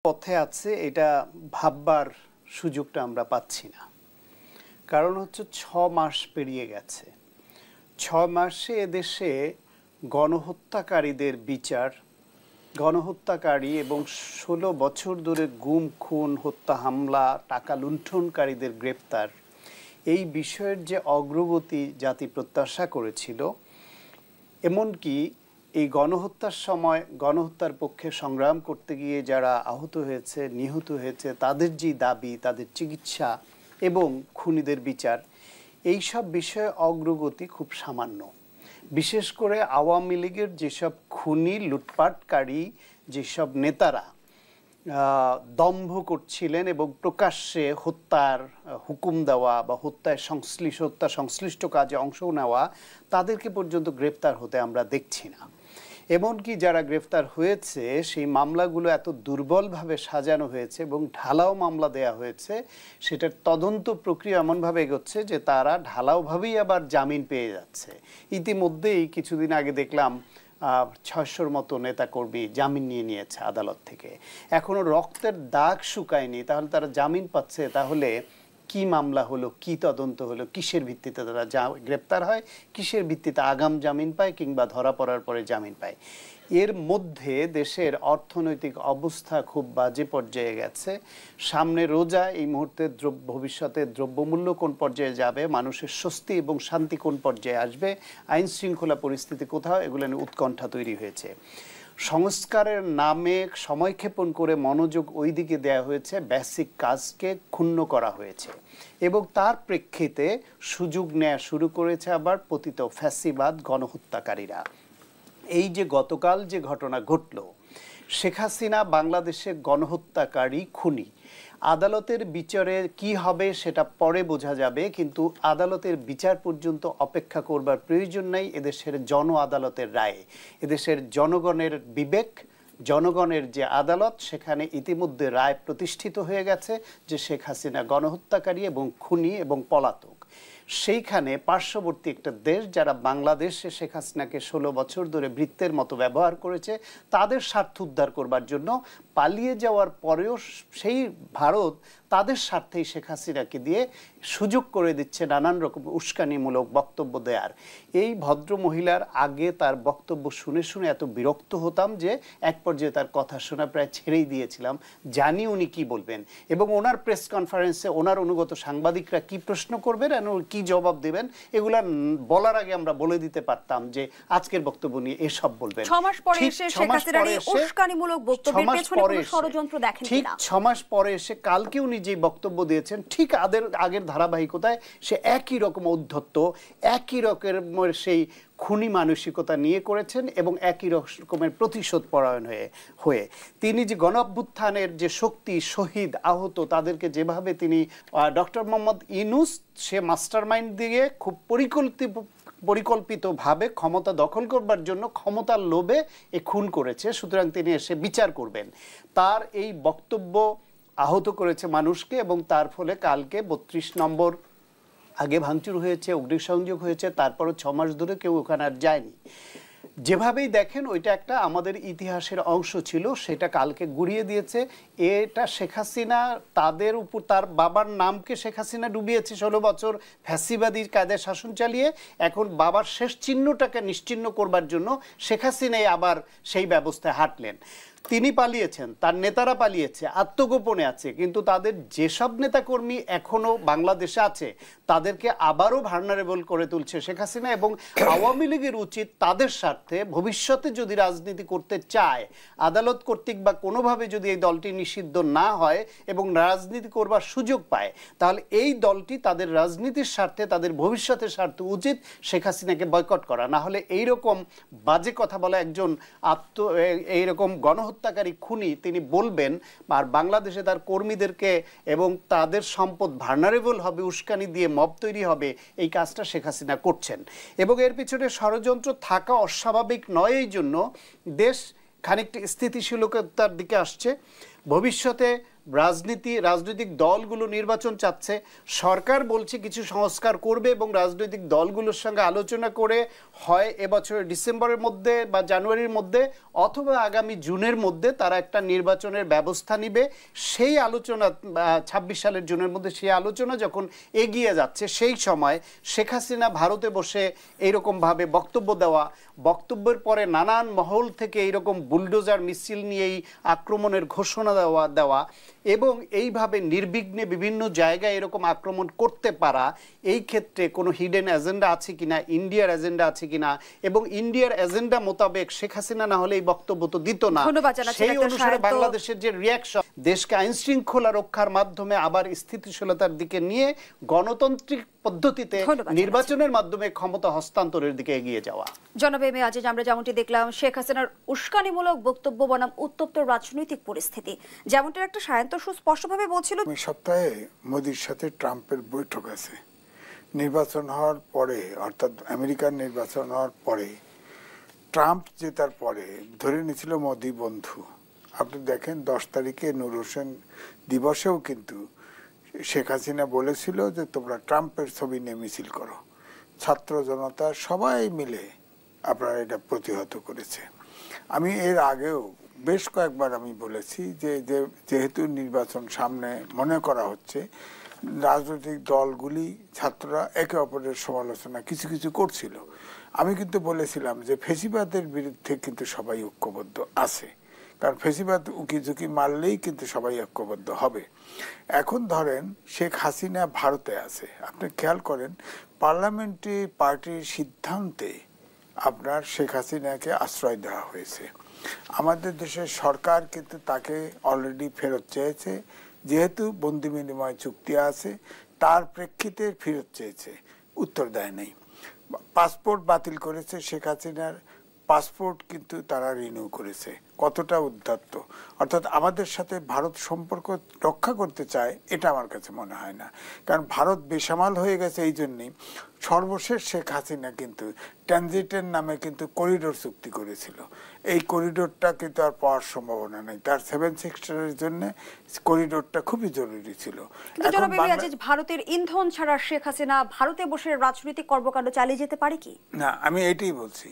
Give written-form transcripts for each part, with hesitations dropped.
পথে আছে এটা ভাববার সুযোগটা আমরা পাচ্ছি না। কারণ হচ্ছে 6 মাস পেরিয়ে গেছে। 6 মাসে এদেশে গণহত্যাকারীদের বিচার, গণহত্যাকারী এবং 16 বছর ধরে গুম খুন হত্যা হামলা টাকা লুণ্ঠনকারীদের গ্রেপ্তার, এই বিষয়ের যে অগ্রগতি জাতি প্রত্যাশা করেছিল, এমনকি এই গণহত্যার সময় গণহত্যার পক্ষে সংগ্রাম করতে গিয়ে যারা আহত হয়েছে নিহত হয়েছে তাদের যে দাবি, তাদের চিকিৎসা এবং খুনিদের বিচার, এই সব বিষয়ে অগ্রগতি খুব সামান্য। বিশেষ করে আওয়ামী লীগের যেসব খুনি লুটপাটকারী যেসব নেতারা দম্ভ করছিলেন এবং প্রকাশ্যে হত্যার হুকুম দেওয়া বা হত্যা সংশ্লিষ্ট কাজে অংশ নেওয়া, তাদেরকে পর্যন্ত গ্রেপ্তার হতে আমরা দেখছি না। এমনকি যারা গ্রেফতার হয়েছে সেই মামলাগুলো এত দুর্বলভাবে সাজানো হয়েছে এবং ঢালাও মামলা দেয়া হয়েছে, সেটার তদন্ত প্রক্রিয়া এমনভাবে এগোচ্ছে যে তারা ঢালাওভাবেই আবার জামিন পেয়ে যাচ্ছে। ইতিমধ্যেই কিছুদিন আগে দেখলাম 600-র মতো নেতাকর্মী জামিন নিয়ে নিয়েছে আদালত থেকে। এখনো রক্তের দাগ শুকায়নি, তাহলে তারা জামিন পাচ্ছে। তাহলে কি মামলা হলো, কি তদন্ত হলো, কিসের ভিত্তিতে তারা গ্রেপ্তার হয়, কিসের ভিত্তিতে আগাম জামিন পায় কিংবা ধরা পড়ার পরে জামিন পায়? এর মধ্যে দেশের অর্থনৈতিক অবস্থা খুব বাজে পর্যায়ে গেছে। সামনে রোজা, এই মুহূর্তে ভবিষ্যতে দ্রব্যমূল্য কোন পর্যায়ে যাবে, মানুষের স্বস্তি এবং শান্তি কোন পর্যায়ে আসবে, আইন শৃঙ্খলা পরিস্থিতি কোথাও, এগুলো নিয়ে উৎকণ্ঠা তৈরি হয়েছে। সংস্কারের নামে সময়ক্ষেপণ করে মনোযোগ ওই দিকে দেওয়া হয়েছে, বেসিক কাজকে ক্ষুণ্ণ করা হয়েছে এবং তার প্রেক্ষিতে সুযোগ নেওয়া শুরু করেছে আবার পতিত ফ্যাসিবাদ গণহত্যাকারীরা। এই যে গতকাল যে ঘটনা ঘটল, শেখ হাসিনা বাংলাদেশে গণহত্যাকারী খুনি, আদালতের বিচারে কি হবে সেটা পরে বোঝা যাবে, কিন্তু আদালতের বিচার পর্যন্ত অপেক্ষা করবার প্রয়োজন নাই। এদেশের জন আদালতের রায়ে, এদেশের জনগণের বিবেক, জনগণের যে আদালত, সেখানে ইতিমধ্যে রায় প্রতিষ্ঠিত হয়ে গেছে যে শেখ হাসিনা গণহত্যাকারী এবং খুনি এবং পলাতক। সেইখানে পার্শ্ববর্তী একটা দেশ যারা বাংলাদেশে শেখ হাসিনাকে 16 বছর ধরে বৃত্তের মতো ব্যবহার করেছে, তাদের স্বার্থ উদ্ধার করবার জন্য পালিয়ে যাওয়ার পরেও সেই ভারত তাদের স্বার্থেই শেখ হাসিনাকে দিয়ে সুযোগ করে দিচ্ছে নানান রকম উস্কানিমূলক বক্তব্য দেওয়ার। এই ভদ্র মহিলার আগে তার বক্তব্য শুনে শুনে এত বিরক্ত হতাম যে এক পর্যায়ে তার কথা শোনা প্রায় ছেড়েই দিয়েছিলাম, জানি উনি কি বলবেন এবং ওনার প্রেস কনফারেন্সে ওনার অনুগত সাংবাদিকরা কি প্রশ্ন করবেন এবং কি জবাব দেবেন, এগুলা বলার আগে আমরা বলে দিতে পারতাম যে আজকের বক্তব্য নিয়ে এসব বলবেন। 6 মাস পরে এসে শেখ হাসিনার এই উস্কানিমূলক বক্তব্যের পেছনে কোনো ষড়যন্ত্র দেখেন কিনা? ঠিক 6 মাস পরে এসে কালকে উনি যে বক্তব্য দিয়েছেন, ঠিক আগের ধারাবাহিকতায় সে একই রকম ঔদ্ধত্য, একই রকমের সেই খুনি মানসিকতা নিয়ে করেছেন এবং একই রকমের প্রতিশোধ পরায়ণ হয়ে তিনি যে গণঅভ্যুত্থানের যে শক্তি, শহীদ, আহত, তাদেরকে যেভাবে তিনি ডক্টর মোহাম্মদ ইউনূস সে মাস্টারমাইন্ড দিয়ে খুব পরিকল্পিতভাবে ক্ষমতা দখল করবার জন্য ক্ষমতার লোভে এ খুন করেছে, সুতরাং তিনি এসে বিচার করবেন। তার এই বক্তব্য আহত করেছে মানুষকে এবং তার ফলে কালকে 32 নম্বর আগে ভাঙচুর হয়েছে, অগ্নিসংযোগ হয়েছে, তারপরও 6 মাস ধরে কেউ ওখানে আর যায়নি। যেভাবেই দেখেন ওইটা একটা আমাদের ইতিহাসের অংশ ছিল, সেটা কালকে গুড়িয়ে দিয়েছে। এটা শেখ হাসিনা তাদের উপর, তার বাবার নামকে শেখ হাসিনা ডুবিয়েছে 16 বছর ফ্যাসিবাদীর কায়দায় শাসন চালিয়ে। এখন বাবার শেষ চিহ্নটাকে নিশ্চিহ্ন করবার জন্য শেখ হাসিনাই আবার সেই ব্যবস্থায় হাঁটলেন। তিনি পালিয়েছেন, তার নেতারা পালিয়েছে, আত্মগোপনে আছে, কিন্তু তাদের যেসব নেতাকর্মী এখনো বাংলাদেশে আছে তাদেরকে আবারও ভার্নারেবল করে তুলছে শেখ হাসিনা। এবং আওয়ামী লীগের উচিত তাদের স্বার্থে ভবিষ্যতে যদি রাজনীতি করতে চায়, আদালত কর্তৃক বা কোনোভাবে যদি এই দলটি নিষিদ্ধ না হয় এবং রাজনীতি করবার সুযোগ পায়, তাহলে এই দলটি তাদের রাজনীতির স্বার্থে, তাদের ভবিষ্যতের স্বার্থে উচিত শেখ হাসিনাকে বয়কট করা। না হলে এইরকম বাজে কথা বলা একজন এইরকম গণহত্যাকারী খুনি তিনি বলবেন আর বাংলাদেশে তার কর্মীদেরকে এবং তাদের সম্পদ ভার্নারেবল হবে, উস্কানি দিয়ে মব তৈরি হবে, এই কাজটা শেখ হাসিনা করছেন। এবং এর পিছনে ষড়যন্ত্র থাকা অস্বাভাবিক নয়, এই জন্য দেশ খানিকটা স্থিতিশীলতার দিকে আসছে। ভবিষ্যতে রাজনৈতিক দলগুলো নির্বাচন চাচ্ছে, সরকার বলছে কিছু সংস্কার করবে এবং রাজনৈতিক দলগুলোর সঙ্গে আলোচনা করে হয় এবছরের ডিসেম্বরের মধ্যে বা জানুয়ারির মধ্যে অথবা আগামী জুনের মধ্যে তারা একটা নির্বাচনের ব্যবস্থা নিবে। সেই আলোচনা ২৬ সালের জুনের মধ্যে সেই আলোচনা যখন এগিয়ে যাচ্ছে, সেই সময় শেখ হাসিনা ভারতে বসে এইরকমভাবে বক্তব্য দেওয়া, বক্তব্যের পরে নানান মহল থেকে এইরকম বুলডোজার মিছিল নিয়েই আক্রমণের ঘোষণা দেওয়া এবং এইভাবে নির্বিঘ্নে বিভিন্ন জায়গায় এরকম আক্রমণ করতে পারা, এই ক্ষেত্রে কোনো হিডেন এজেন্ডা আছে কিনা, ইন্ডিয়ার এজেন্ডা আছে কিনা, এবং ইন্ডিয়ার এজেন্ডা মোতাবেক শেখ হাসিনা না হলে এই বক্তব্য তো দিত না। সেই অনুসারে বাংলাদেশের যে রিয়াকশন, দেশকে আইন শৃঙ্খলা রক্ষার মাধ্যমে আবার স্থিতিশীলতার দিকে নিয়ে গণতান্ত্রিক পদ্ধতিতে নির্বাচনের মাধ্যমে ক্ষমতা হস্তান্তরের দিকে এগিয়ে যাওয়া। জনাব এম এ আজিজ, আমরা যেমনটি দেখলাম শেখ হাসিনার উস্কানিমূলক বক্তব্য বনাম উত্তপ্ত রাজনৈতিক পরিস্থিতি, যেমনটা একটা সায়ন্ত সুস্পষ্টভাবে বলছিল। সপ্তাহে মোদির সাথে ট্রাম্পের বৈঠক আছে। নির্বাচন হওয়ার পরে, অর্থাৎ আমেরিকার নির্বাচন হওয়ার পরে, ট্রাম্প জেতার পরে ধরে নিয়েছিল মোদি বন্ধু। আপনি দেখেন 10 তারিখে নূর হোসেন দিবসেও কিন্তু শেখ হাসিনা বলেছিল যে তোমরা ট্রাম্পের ছবি নিয়ে মিছিল করো। ছাত্র জনতা সবাই মিলে আপনারা এটা প্রতিহত করেছে। আমি এর আগেও বেশ কয়েকবার আমি বলেছি যে যেহেতু নির্বাচন সামনে মনে করা হচ্ছে, রাজনৈতিক দলগুলি, ছাত্ররা একে অপরের সমালোচনা কিছু কিছু করছিল। আমি কিন্তু বলেছিলাম যে ফেসিবাদের বিরুদ্ধে কিন্তু সবাই ঐক্যবদ্ধ আছে, কারণ ফেসিবাদ উকি ঝুঁকি মারলেই কিন্তু সবাই ঐক্যবদ্ধ হবে। এখন ধরেন শেখ হাসিনা ভারতে আছে, আপনি খেয়াল করেন পার্লামেন্টারি পার্টির সিদ্ধান্তে আপনার শেখ হাসিনাকে আশ্রয় দেওয়া হয়েছে। আমাদের দেশের সরকার কিন্তু তাকে অলরেডি ফেরত চেয়েছে, যেহেতু বন্দি বিনিময় চুক্তি আছে তার প্রেক্ষিতে ফেরত চেয়েছে, উত্তর দেয় নাই। পাসপোর্ট বাতিল করেছে, শেখ হাসিনার পাসপোর্ট কিন্তু তারা রিনিউ করেছে। কতটা উদ্ধত্ত! অর্থাৎ আমাদের সাথে ভারত সম্পর্ক রক্ষা করতে চায়, এটা আমার কাছে মনে হয় না। কারণ ভারত বেসামাল হয়ে গেছে। এই জন্যই সর্বশেষ শেখ হাসিনা কিন্তু ট্রানজিটের নামে কিন্তু করিডোর চুক্তি করেছিল। এই করিডোরটা কিন্তু আর পাওয়ার সম্ভাবনা নেই। তার 7 সেক্টরের জন্য করিডোরটা খুবই জরুরি ছিল। ভারতের ইন্ধন ছাড়া শেখ হাসিনা ভারতে বসে রাজনৈতিক কর্মকাণ্ড চালিয়ে যেতে পারে কি না, আমি এটাই বলছি।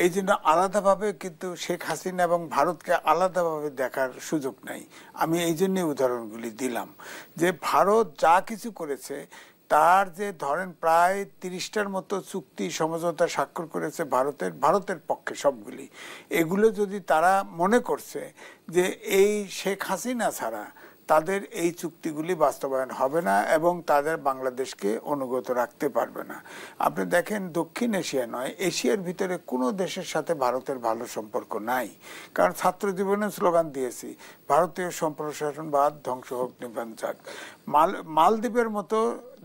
এই জন্য আলাদাভাবে কিন্তু শেখ হাসিনা এবং ভারতকে আলাদাভাবে দেখার সুযোগ নাই। আমি এই জন্যই উদাহরণগুলি দিলাম যে ভারত যা কিছু করেছে, তার যে ধরেন প্রায় 30টার মতো চুক্তি সমঝোতা স্বাক্ষর করেছে ভারতের পক্ষে সবগুলি, এগুলো যদি তারা মনে করছে যে এই শেখ হাসিনা ছাড়া তাদের এই চুক্তিগুলি বাস্তবায়ন হবে না এবং তাদের বাংলাদেশকে অনুগত রাখতে পারবে না। আপনি দেখেন দক্ষিণ এশিয়া নয়, এশিয়ার ভিতরে কোনো দেশের সাথে ভারতের ভালো সম্পর্ক নাই। কারণ ছাত্র জীবনে স্লোগান দিয়েছি, ভারতীয় সম্প্রসারণবাদ ধ্বংস হোক নির্বাণ যাক। মালদ্বীপের মতো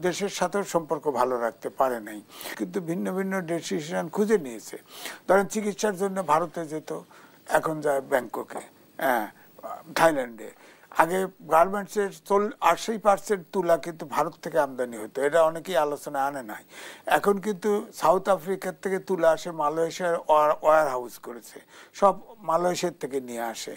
দেশের সাথেও সম্পর্ক ভালো রাখতে পারে নাই, কিন্তু ভিন্ন ভিন্ন ডিসিশন খুঁজে নিয়েছে। ধরেন চিকিৎসার জন্য ভারতে যেত, এখন যায় ব্যাংককে, থাইল্যান্ডে। আগে গার্মেন্টসের 80% তুলা কিন্তু ভারত থেকে আমদানি হতো, এটা অনেকেই আলোচনা আনে নাই। এখন কিন্তু সাউথ আফ্রিকার থেকে তুলা আসে, মালয়েশিয়ার ওয়ার হাউস করেছে, সব মালয়েশিয়ার থেকে নিয়ে আসে।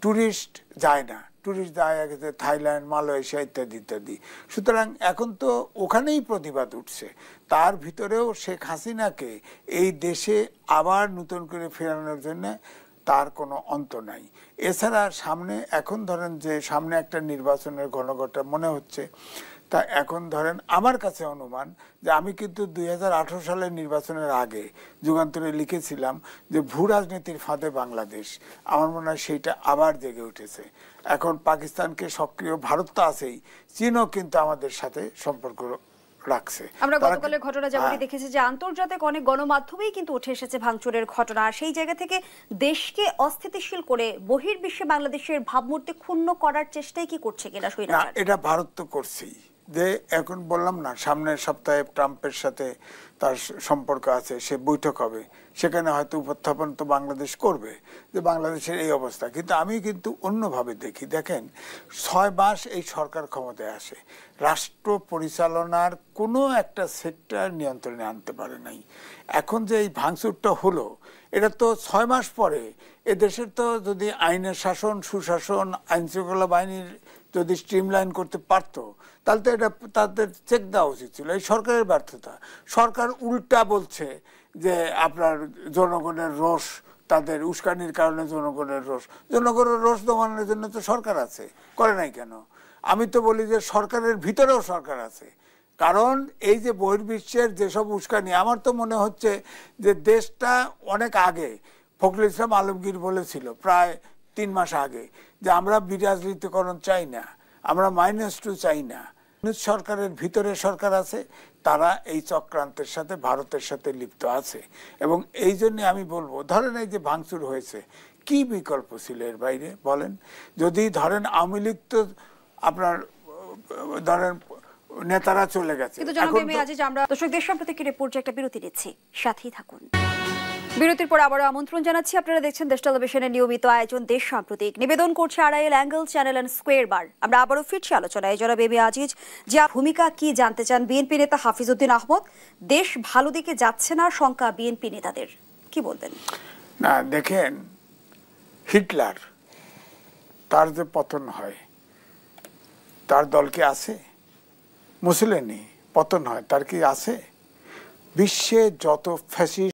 ট্যুরিস্ট যায় না, ট্যুরিস্ট যায় গেছে থাইল্যান্ড, মালয়েশিয়া ইত্যাদি ইত্যাদি। সুতরাং এখন তো ওখানেই প্রতিবাদ উঠছে। তার ভিতরেও শেখ হাসিনাকে এই দেশে আবার নতুন করে ফেরানোর জন্য তার কোনো অন্ত নাই। এছাড়া সামনে এখন ধরেন যে সামনে একটা নির্বাচনের ঘনঘটা মনে হচ্ছে, তা এখন ধরেন আমার কাছে অনুমান যে আমি কিন্তু 2018 সালের নির্বাচনের আগে যুগান্তরে লিখেছিলাম যে ভূ রাজনীতির ফাঁদে বাংলাদেশ। আমার মনে হয় সেইটা আবার জেগে উঠেছে। এখন পাকিস্তানকে সক্রিয়, ভারত তো আছেই, চীনও কিন্তু আমাদের সাথে সম্পর্ক রাখছে। আমরা গতকালের ঘটনা যেমনটি দেখেছি যে আন্তর্জাতিক অনেক গণমাধ্যমেই কিন্তু উঠে এসেছে ভাঙচুরের ঘটনা। সেই জায়গা থেকে দেশকে অস্থিতিশীল করে বহির্বিশ্বে বাংলাদেশের ভাবমূর্তি ক্ষুণ্ণ করার চেষ্টাই কি করছে কিনা? এটা ভারত তো করছেই। যে এখন বললাম না, সামনের সপ্তাহে ট্রাম্পের সাথে তার সম্পর্ক আছে, সে বৈঠক হবে, সেখানে হয়তো উপস্থাপন তো বাংলাদেশ করবে যে বাংলাদেশের এই অবস্থা। কিন্তু আমি কিন্তু অন্যভাবে দেখি। দেখেন 6 মাস এই সরকার ক্ষমতায় আসে, রাষ্ট্র পরিচালনার কোনো একটা সেক্টর নিয়ন্ত্রণে আনতে পারে নাই। এখন যে এই ভাঙচুরটা হলো, এটা তো 6 মাস পরে এদেশের তো যদি আইনের শাসন, সুশাসন, আইনশৃঙ্খলা বাহিনীর যদি স্ট্রিমলাইন করতে পারতো তাহলে তো এটা তাদের চেক দেওয়া উচিত ছিল। এই সরকারের ব্যর্থতা। সরকার উল্টা বলছে যে আপনার জনগণের রোষ, তাদের উস্কানির কারণে জনগণের রোষ দমানোর জন্য তো সরকার আছে, করে নাই কেন? আমি তো বলি যে সরকারের ভিতরেও সরকার আছে। কারণ এই যে বহির্বিশ্বের যেসব উস্কানি, আমার তো মনে হচ্ছে যে দেশটা অনেক আগে, ফখরুল ইসলাম আলমগীর বলেছিল প্রায় 3 মাস আগে যে আমরা বিরাজনীতিকরণ চাই না, আমরা -2 চাই না। সরকারের ভিতরে সরকার আছে, তারা এই চক্রান্তের সাথে ভারতের সাথে লিপ্ত আছে। এবং এই জন্য আমি বলবো, ধরেন এই যে ভাঙচুর হয়েছে, কি বিকল্প ছিল এর বাইরে বলেন? যদি ধরেন আওয়ামী লীগ তো আপনার ধরেন নেতারা চলে গেছে। কিন্তু জনাব এম এ আজিজ, আমরা দর্শক দেশ সম্প্রতি পর্যায়ে একটা বিরতি নিচ্ছি, সাথেই থাকুন। বিরতির পর আবারও আমন্ত্রণ জানাচ্ছি, আপনারা দেখছেন দেশ টেলিভিশনের নিয়মিত আয়োজন দেশ সাম্প্রতিক, নিবেদন করছে Arail angle channel and square বার। আমরা আবারও ফিরছি আলোচনায়। জনাব এম এ আজিজ, যে ভূমিকা কি জানতে চান বিএনপি নেতা হাফিজউদ্দিন আহমদ, দেশ ভালো দিকে যাচ্ছে না শঙ্কা বিএনপি নেতাদের, কি বলবেন? না দেখেন, হিটলার তার যে পতন হয়, তার দল কি আছে? মুসলিনি পতন হয়, তার কি আছে? বিশ্বে যত ফ্যাসিস্ট